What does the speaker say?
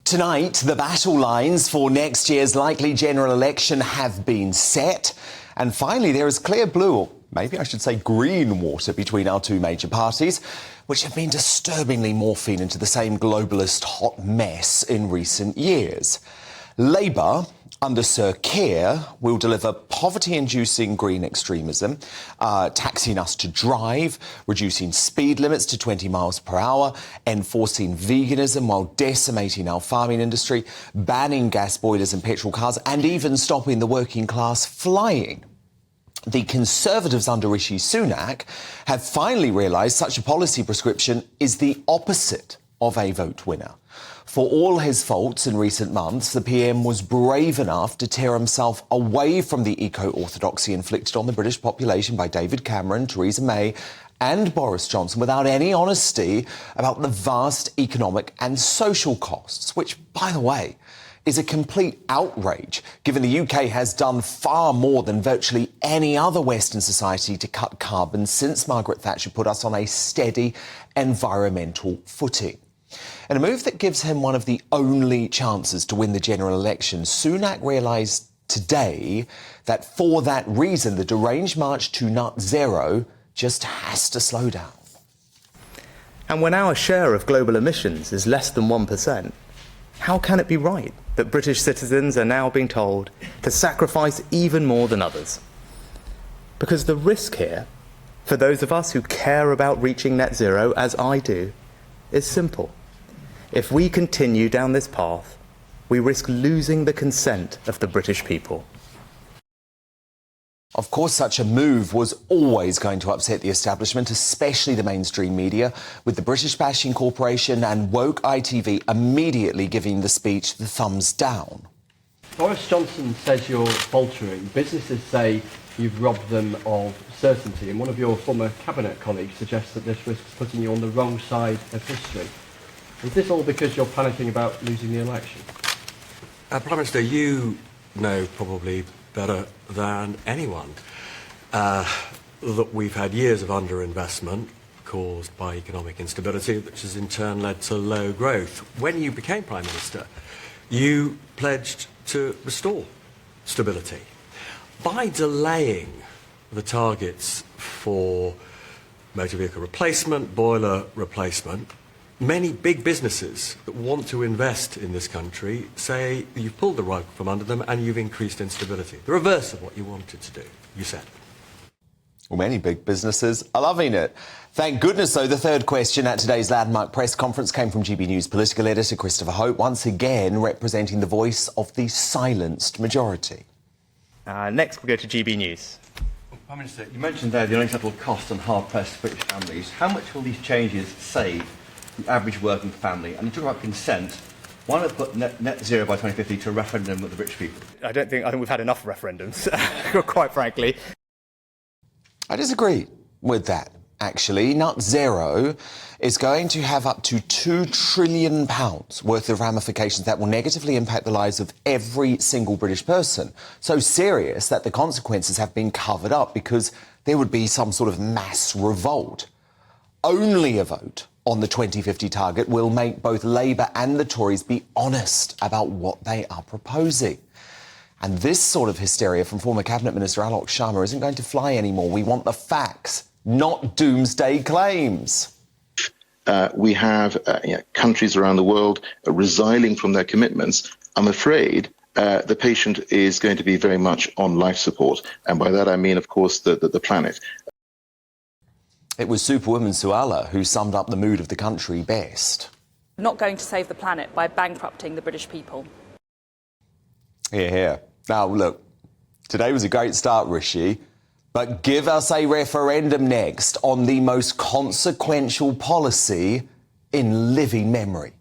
Tonight, the battle lines for next year's likely general election have been set. And finally, there is clear blue, or maybe I should say green water between our two major parties, which have been disturbingly morphing into the same globalist hot mess in recent years. Labour, under Sir Keir, will deliver poverty-inducing green extremism, taxing us to drive, reducing speed limits to 20 miles per hour, enforcing veganism while decimating our farming industry, banning gas boilers and petrol cars, and even stopping the working class flying. The Conservatives under Rishi Sunak have finally realised such a policy prescription is the opposite of a vote winner. For all his faults in recent months, the PM was brave enough to tear himself away from the eco-orthodoxy inflicted on the British population by David Cameron, Theresa May and Boris Johnson without any honesty about the vast economic and social costs, which, by the way, is a complete outrage, given the UK has done far more than virtually any other Western society to cut carbon since Margaret Thatcher put us on a steady environmental footing. In a move that gives him one of the only chances to win the general election, Sunak realised today that for that reason, the deranged march to net zero just has to slow down. And when our share of global emissions is less than 1%, how can it be right that British citizens are now being told to sacrifice even more than others? Because the risk here, for those of us who care about reaching net zero, as I do, is simple. If we continue down this path, we risk losing the consent of the British people. Of course, such a move was always going to upset the establishment, especially the mainstream media, with the British Bashing Corporation and woke ITV immediately giving the speech the thumbs down. Boris Johnson says you're faltering. Businesses say you've robbed them of certainty, and one of your former cabinet colleagues suggests that this risks putting you on the wrong side of history. Is this all because you're panicking about losing the election? Prime Minister, you know probably better than anyone that we've had years of underinvestment caused by economic instability, which has in turn led to low growth. When you became Prime Minister, you pledged to restore stability. By delaying the targets for motor vehicle replacement, boiler replacement, many big businesses that want to invest in this country say you've pulled the rug from under them and you've increased instability. The reverse of what you wanted to do, you said. Well, many big businesses are loving it. Thank goodness, though, the third question at today's landmark press conference came from GB News political editor Christopher Hope, once again representing the voice of the silenced majority. Next, we'll go to GB News. Prime Minister, you mentioned there the unacceptable costs on hard-pressed British families. How much will these changes save the average working family? And you talk about consent. Why not put net zero by 2050 to a referendum with the British people? I think we've had enough referendums, quite frankly. I disagree with that, actually. Net zero is going to have up to £2 trillion worth of ramifications that will negatively impact the lives of every single British person. So serious that the consequences have been covered up because there would be some sort of mass revolt. Only a vote on the 2050 target will make both Labour and the Tories be honest about what they are proposing. And this sort of hysteria from former Cabinet Minister Alok Sharma isn't going to fly anymore. We want the facts, not doomsday claims. We have countries around the world resiling from their commitments. I'm afraid the patient is going to be very much on life support. And by that I mean, of course, the planet. It was Superwoman Suala who summed up the mood of the country best. Not going to save the planet by bankrupting the British people. Hear, hear. Now, look, today was a great start, Rishi, but give us a referendum next on the most consequential policy in living memory.